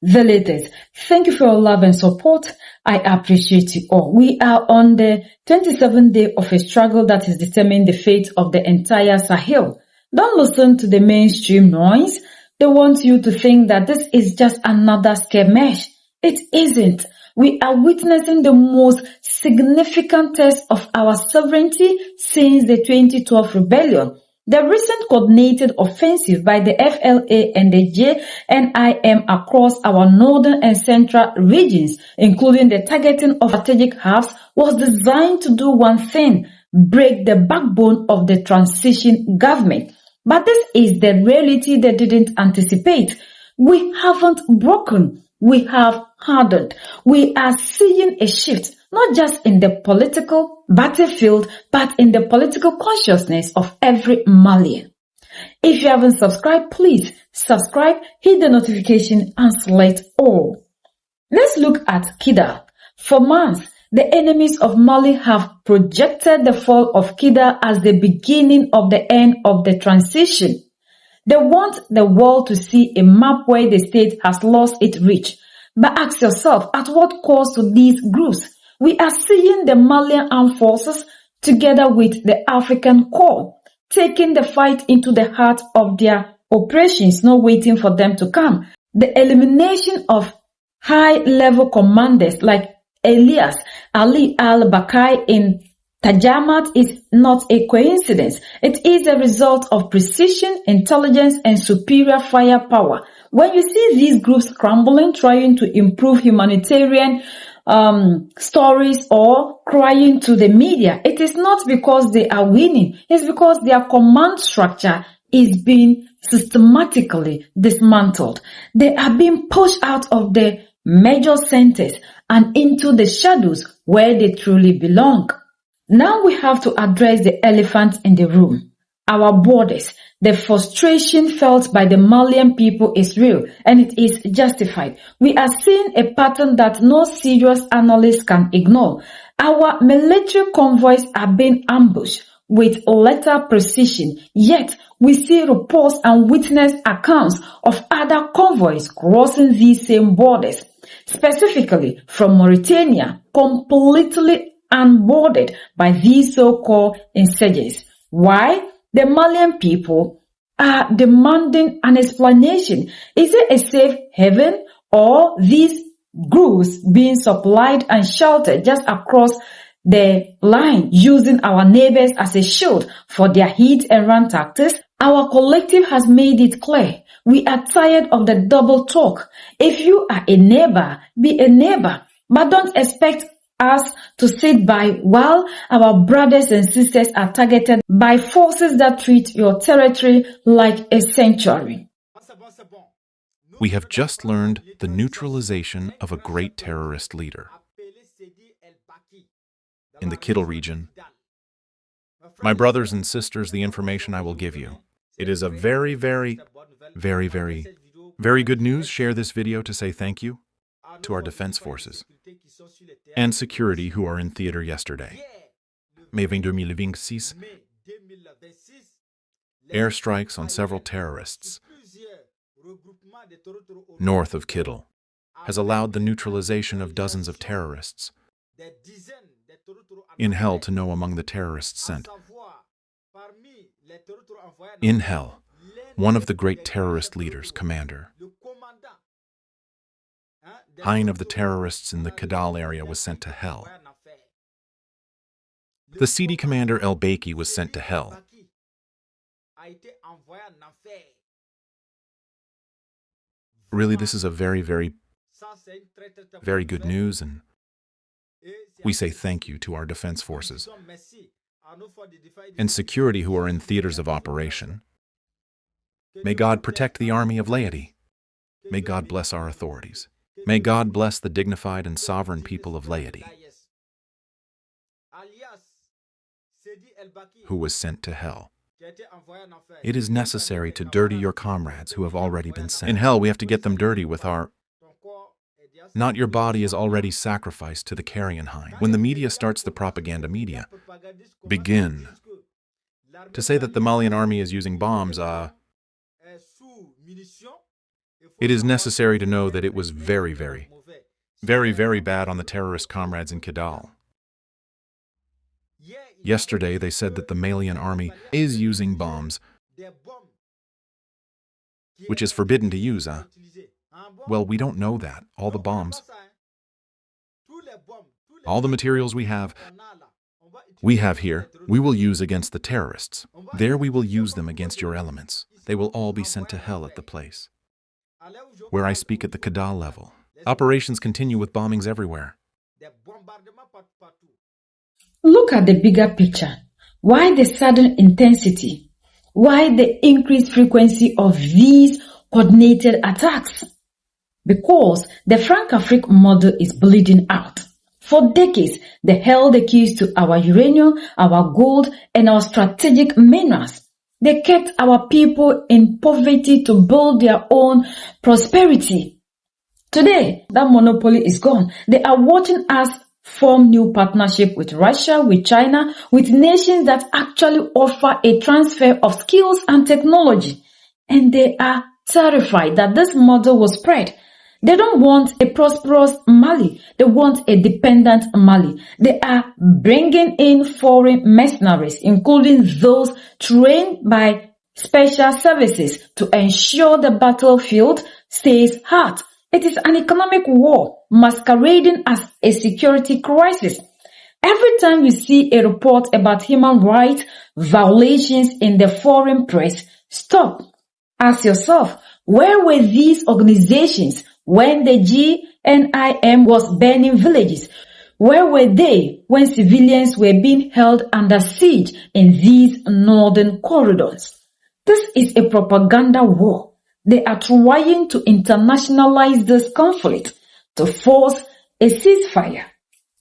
the latest. Thank you for your love and support. I appreciate you all. We are on the 27th day of a struggle that is determining the fate of the entire Sahel. Don't listen to the mainstream noise. They want you to think that this is just another skirmish. It isn't. We are witnessing the most significant test of our sovereignty since the 2012 rebellion. The recent coordinated offensive by the FLA and the JNIM across our northern and central regions, including the targeting of strategic hubs, was designed to do one thing: break the backbone of the transition government. But this is the reality they didn't anticipate. We haven't broken. We have hardened. We are seeing a shift, not just in the political battlefield, but in the political consciousness of every Malian. If you haven't subscribed, please subscribe, hit the notification, and select all. Let's look at Kidal. For months, the enemies of Mali have projected the fall of Kidal as the beginning of the end of the transition. They want the world to see a map where the state has lost its reach. But ask yourself, at what cost to these groups? We are seeing the Malian armed forces together with the African Corps taking the fight into the heart of their operations, not waiting for them to come. The elimination of high-level commanders like Elias Ali al-Bakai in Tajamat is not a coincidence. It is a result of precision, intelligence, and superior firepower. When you see these groups scrambling, trying to improve humanitarian stories or crying to the media, it is not because they are winning. It's because their command structure is being systematically dismantled. They are being pushed out of the major centers and into the shadows where they truly belong. Now we have to address the elephant in the room: our borders. The frustration felt by the Malian people is real, and it is justified. We are seeing a pattern that no serious analyst can ignore. Our military convoys are being ambushed with lethal precision, yet we see reports and witness accounts of other convoys crossing these same borders, specifically from Mauritania, completely unboarded by these so-called insurgents. Why? The Malian people are demanding an explanation. Is it a safe haven, or these groups being supplied and sheltered just across the line, using our neighbors as a shield for their hit and run tactics? Our collective has made it clear. We are tired of the double talk. If you are a neighbor, be a neighbor, but don't expect us to sit by while our brothers and sisters are targeted by forces that treat your territory like a sanctuary. We have just learned the neutralization of a great terrorist leader in the Kidal region. My brothers and sisters, the information I will give you, it is a very good news. Share this video to say thank you to our defense forces and security who are in theater yesterday. Mai 2026, airstrikes on several terrorists north of Kidal has allowed the neutralization of dozens of terrorists in hell to know among the terrorists sent. In hell, one of the great terrorist leaders, commander Hein of the terrorists in the Kidal area, was sent to hell. The CD commander El Baki was sent to hell. Really, this is a very good news, and we say thank you to our defense forces and security who are in theaters of operation. May God protect the army of laity. May God bless our authorities. May God bless the dignified and sovereign people of laity who was sent to hell. It is necessary to dirty your comrades who have already been sent. In hell, we have to get them dirty with our... Not your body is already sacrificed to the carrion hind. When the media starts, the propaganda media begin to say that the Malian army is using bombs, It is necessary to know that it was very, very bad on the terrorist comrades in Kidal. Yesterday, they said that the Malian army is using bombs, which is forbidden to use, huh? Well, we don't know that. All the bombs, all the materials we have here, we will use against the terrorists. There we will use them against your elements. They will all be sent to hell at the place where I speak at the Kidal level. Operations continue with bombings everywhere. Look at the bigger picture. Why the sudden intensity? Why the increased frequency of these coordinated attacks? Because the Franc-Afrique model is bleeding out. For decades, they held the keys to our uranium, our gold, and our strategic minerals. They kept our people in poverty to build their own prosperity. Today, that monopoly is gone. They are watching us form new partnership with Russia, with China, with nations that actually offer a transfer of skills and technology. And they are terrified that this model will spread. They don't want a prosperous Mali. They want a dependent Mali. They are bringing in foreign mercenaries, including those trained by special services to ensure the battlefield stays hot. It is an economic war masquerading as a security crisis. Every time you see a report about human rights violations in the foreign press, stop. Ask yourself, where were these organizations when the GNIM was burning villages? Where were they when civilians were being held under siege in these northern corridors? This is a propaganda war. They are trying to internationalize this conflict, to force a ceasefire,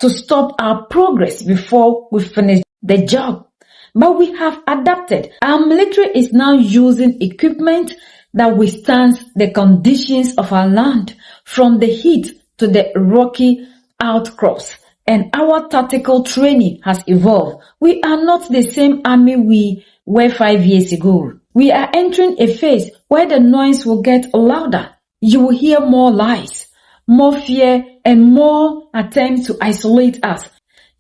to stop our progress before we finish the job. But we have adapted. Our military is now using equipment that withstands the conditions of our land, from the heat to the rocky outcrops. And our tactical training has evolved. We are not the same army we were 5 years ago. We are entering a phase where the noise will get louder. You will hear more lies, more fear, and more attempts to isolate us.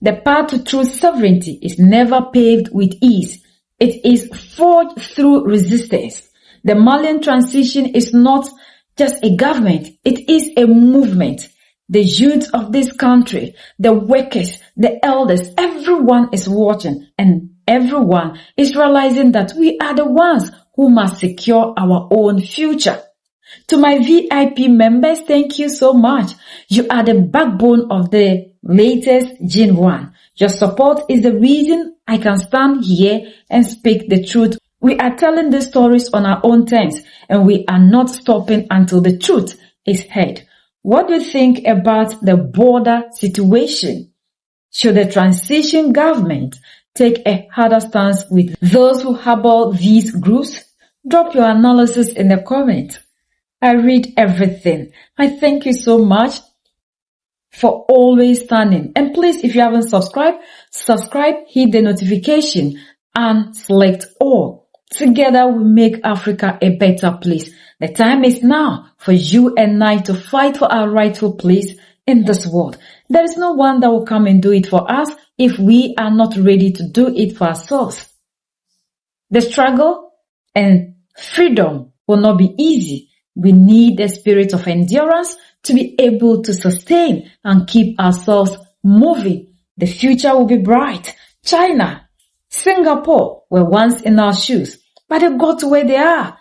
The path to true sovereignty is never paved with ease. It is forged through resistance. The Malian transition is not just a government, it is a movement. The youth of this country, the workers, the elders, everyone is watching, and everyone is realizing that we are the ones who must secure our own future. To my VIP members, thank you so much. You are the backbone of the latest Gen 1. Your support is the reason I can stand here and speak the truth. We are telling these stories on our own terms, and we are not stopping until the truth is heard. What do you think about the border situation? Should the transition government take a harder stance with those who harbor these groups? Drop your analysis in the comments. I read everything. I thank you so much for always standing. And please, if you haven't subscribed, hit the notification and select all. Together we make Africa a better place. The time is now for you and I to fight for our rightful place in this world. There is no one that will come and do it for us if we are not ready to do it for ourselves. The struggle and freedom will not be easy. We need the spirit of endurance to be able to sustain and keep ourselves moving. The future will be bright. China, Singapore were once in our shoes, but they got to where they are.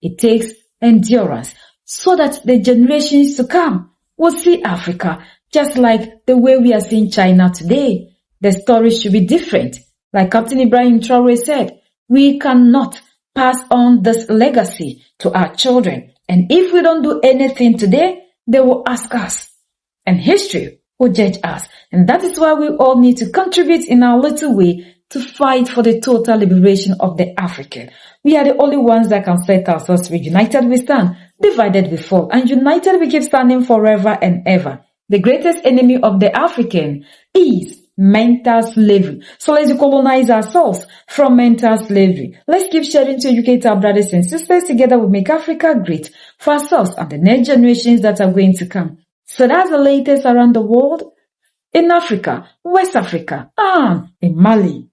It takes endurance so that the generations to come will see Africa just like the way we are seeing China today. The story should be different. Like Captain Ibrahim Traore said, we cannot pass on this legacy to our children. And if we don't do anything today, they will ask us. And history will judge us. And that is why we all need to contribute in our little way to fight for the total liberation of the African. We are the only ones that can set ourselves free. United we stand, divided we fall. And united we keep standing forever and ever. The greatest enemy of the African is mental slavery. So let's decolonize ourselves from mental slavery. Let's keep sharing to educate our brothers and sisters. Together we make Africa great for ourselves and the next generations that are going to come. So that's the latest around the world. In Africa, West Africa, and in Mali.